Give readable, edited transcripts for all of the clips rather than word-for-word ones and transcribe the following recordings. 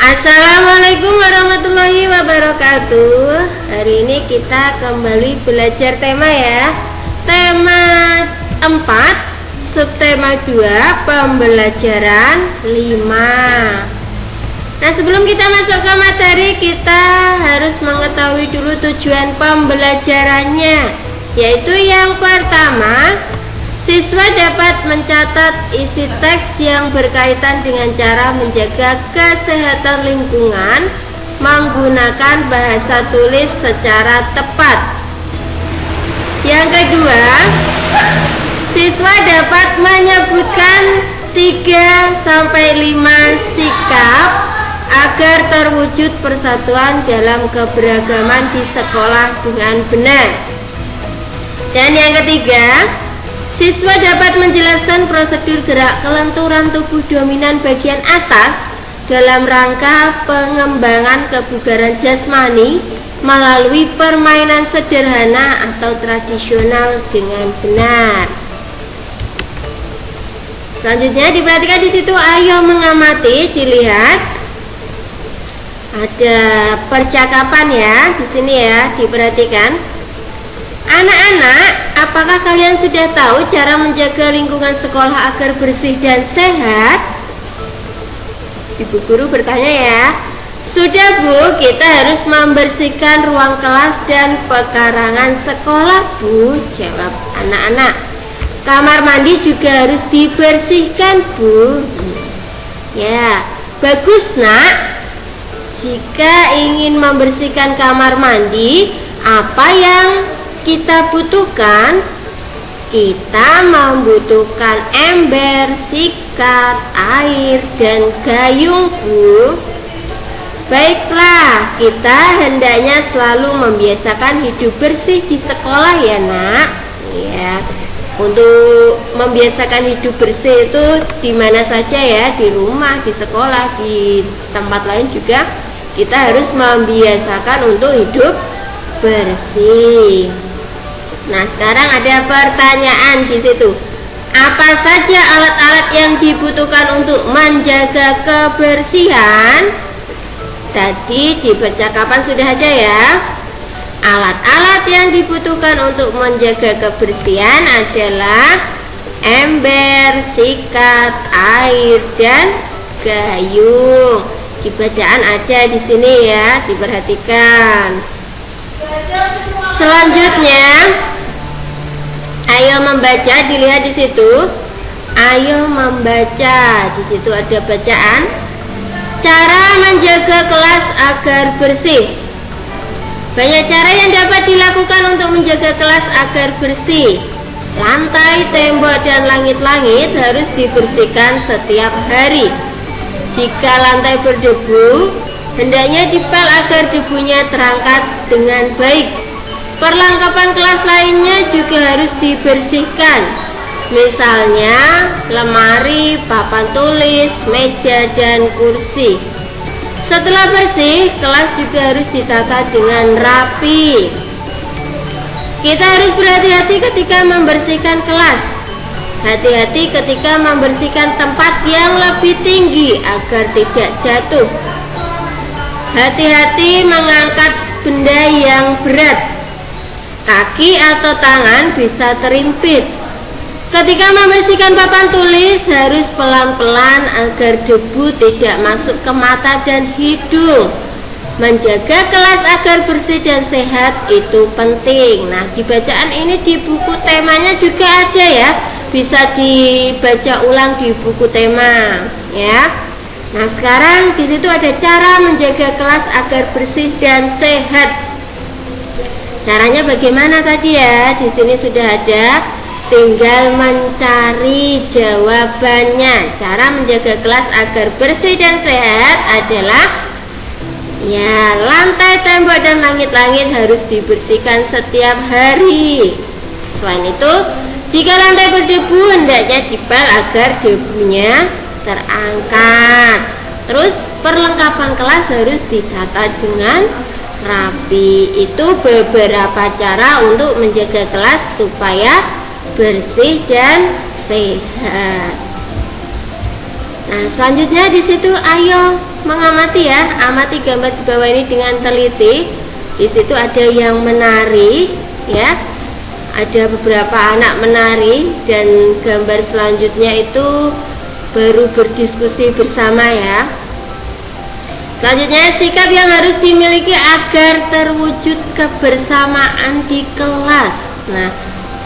Assalamualaikum warahmatullahi wabarakatuh. Hari ini kita kembali belajar tema ya. Tema 4, subtema 2, pembelajaran 5. Nah, sebelum kita masuk ke materi, kita harus mengetahui dulu tujuan pembelajarannya, yaitu yang pertama, siswa dapat mencatat isi teks yang berkaitan dengan cara menjaga kesehatan lingkungan menggunakan bahasa tulis secara tepat. Yang kedua, siswa dapat menyebutkan 3-5 sikap agar terwujud persatuan dalam keberagaman di sekolah dengan benar. Dan yang ketiga, siswa dapat menjelaskan prosedur gerak kelenturan tubuh dominan bagian atas dalam rangka pengembangan kebugaran jasmani melalui permainan sederhana atau tradisional dengan benar. Selanjutnya diperhatikan di situ, ayo mengamati, dilihat ada percakapan ya di sini ya, diperhatikan. Anak-anak, apakah kalian sudah tahu cara menjaga lingkungan sekolah agar bersih dan sehat? Ibu guru bertanya ya. Sudah Bu, kita harus membersihkan ruang kelas dan pekarangan sekolah Bu, jawab anak-anak. Kamar mandi juga harus dibersihkan Bu. Ya, bagus nak. Jika ingin membersihkan kamar mandi, apa yang kita butuhkan? Kita membutuhkan ember, sikat, air, dan gayung Bu. Baiklah, kita hendaknya selalu membiasakan hidup bersih di sekolah ya nak. Ya, untuk membiasakan hidup bersih itu di mana saja ya, di rumah, di sekolah, di tempat lain juga kita harus membiasakan untuk hidup bersih. Nah, sekarang ada pertanyaan di situ. Apa saja alat-alat yang dibutuhkan untuk menjaga kebersihan? Tadi di percakapan sudah ada ya. Alat-alat yang dibutuhkan untuk menjaga kebersihan adalah ember, sikat, air, dan gayung. Di bacaan ada di sini ya, diperhatikan. Selanjutnya, ayo membaca, dilihat di situ. Ayo membaca, di situ ada bacaan. Cara menjaga kelas agar bersih. Banyak cara yang dapat dilakukan untuk menjaga kelas agar bersih. Lantai, tembok, dan langit-langit harus dibersihkan setiap hari. Jika lantai berdebu, hendaknya dipel agar debunya terangkat dengan baik. Perlengkapan kelas lainnya juga harus dibersihkan. Misalnya lemari, papan tulis, meja, dan kursi. Setelah bersih, kelas juga harus ditata dengan rapi. Kita harus berhati-hati ketika membersihkan kelas. Hati-hati ketika membersihkan tempat yang lebih tinggi agar tidak jatuh. Hati-hati mengangkat benda yang berat. Kaki atau tangan bisa terimpit. Ketika membersihkan papan tulis harus pelan-pelan agar debu tidak masuk ke mata dan hidung. Menjaga kelas agar bersih dan sehat itu penting. Nah, di bacaan ini di buku temanya juga ada ya. Bisa dibaca ulang di buku tema ya. Nah, sekarang di situ ada cara menjaga kelas agar bersih dan sehat. Caranya bagaimana tadi ya? Di sini sudah ada. Tinggal mencari jawabannya. Cara menjaga kelas agar bersih dan sehat adalah ya, lantai, tembok, dan langit-langit harus dibersihkan setiap hari. Selain itu, jika lantai berdebu, hendaknya dipel agar debunya terangkat. Terus perlengkapan kelas harus ditata dengan rapi. Itu beberapa cara untuk menjaga kelas supaya bersih dan sehat. Nah, selanjutnya di situ ayo mengamati ya, amati gambar di bawah ini dengan teliti. Di situ ada yang menari ya, ada beberapa anak menari, dan gambar selanjutnya itu baru berdiskusi bersama ya. Selanjutnya, sikap yang harus dimiliki agar terwujud kebersamaan di kelas. Nah,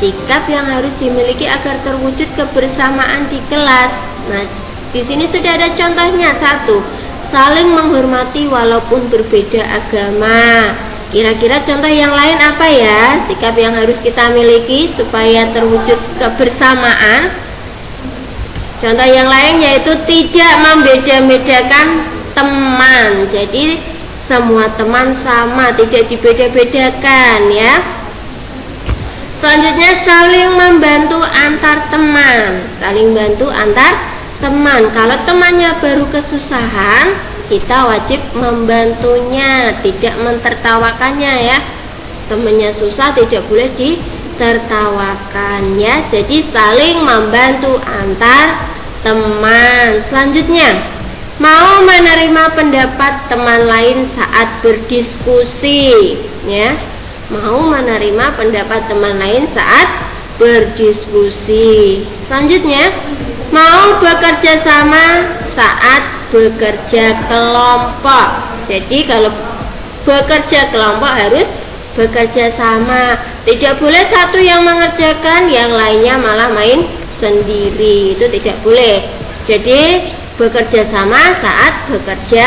sikap yang harus dimiliki agar terwujud kebersamaan di kelas. Nah, di sini sudah ada contohnya. 1. Saling menghormati walaupun berbeda agama. Kira-kira contoh yang lain apa ya? Sikap yang harus kita miliki supaya terwujud kebersamaan. Contoh yang lain yaitu tidak membeda-bedakan teman. Jadi semua teman sama, tidak dibeda-bedakan ya. Selanjutnya, saling membantu antar teman. Saling bantu antar teman. Kalau temannya baru kesusahan, kita wajib membantunya, tidak mentertawakannya ya. Temannya susah tidak boleh ditertawakan ya. Jadi saling membantu antar teman. Selanjutnya, mau menerima pendapat teman lain saat berdiskusi ya. Mau menerima pendapat teman lain saat berdiskusi. Selanjutnya, mau bekerja sama saat bekerja kelompok. Jadi kalau bekerja kelompok harus bekerja sama. Tidak boleh satu yang mengerjakan, yang lainnya malah main sendiri. Itu tidak boleh. Jadi bekerja sama saat bekerja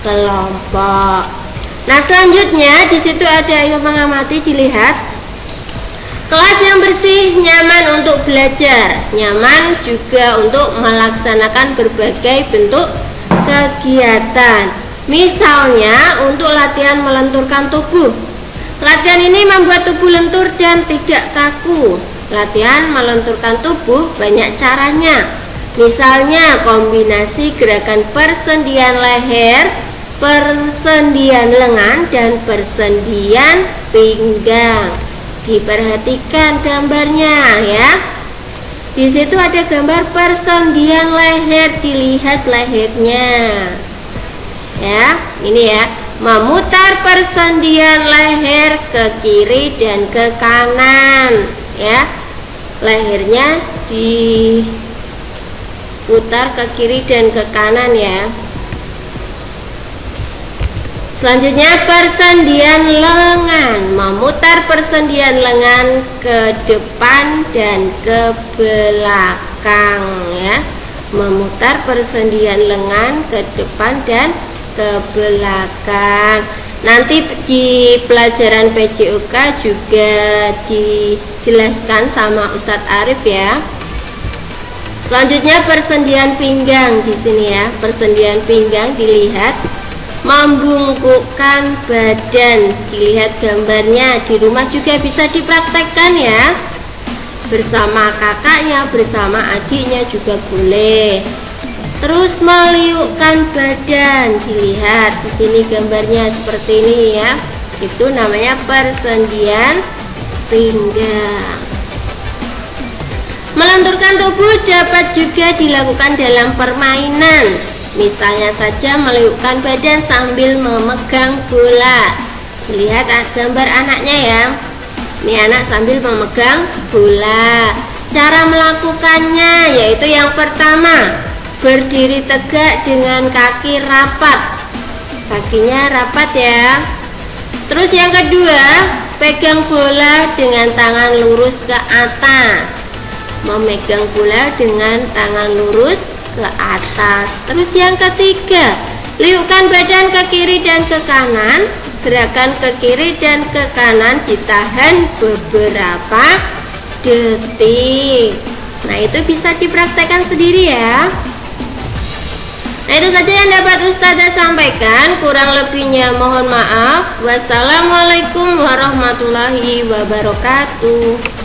kelompok. Nah, selanjutnya di situ ada yang mengamati, dilihat. Kelas yang bersih, nyaman untuk belajar, nyaman juga untuk melaksanakan berbagai bentuk kegiatan. Misalnya untuk latihan melenturkan tubuh. Latihan ini membuat tubuh lentur dan tidak kaku. Latihan melenturkan tubuh banyak caranya. Misalnya kombinasi gerakan persendian leher, persendian lengan, dan persendian pinggang. Diperhatikan gambarnya ya. Di situ ada gambar persendian leher, dilihat lehernya. Ya, ini ya. Memutar persendian leher ke kiri dan ke kanan ya. Lehernya diputar ke kiri dan ke kanan ya. Selanjutnya, persendian lengan, memutar persendian lengan ke depan dan ke belakang ya. Memutar persendian lengan ke depan dan ke belakang. Nanti di pelajaran PJOK juga dijelaskan sama Ustadz Arif ya. Selanjutnya, persendian pinggang di sini ya. Persendian pinggang dilihat. Membungkukkan badan, dilihat gambarnya. Di rumah juga bisa dipraktekkan ya, bersama kakaknya, bersama adiknya juga boleh. Terus meliukkan badan, dilihat di sini gambarnya seperti ini ya. Itu namanya persendian pinggang. Melenturkan tubuh dapat juga dilakukan dalam permainan. Misalnya saja meliukkan badan sambil memegang bola. Lihat gambar anaknya ya. Ini anak sambil memegang bola. Cara melakukannya yaitu yang pertama, berdiri tegak dengan kaki rapat. Kakinya rapat ya. Terus yang kedua, pegang bola dengan tangan lurus ke atas. Memegang bola dengan tangan lurus ke atas. Terus yang ketiga, liukkan badan ke kiri dan ke kanan. Gerakan ke kiri dan ke kanan ditahan beberapa detik. Nah, itu bisa dipraktekkan sendiri ya. Nah, itu saja yang dapat Ustazah sampaikan. Kurang lebihnya mohon maaf. Wassalamualaikum warahmatullahi wabarakatuh.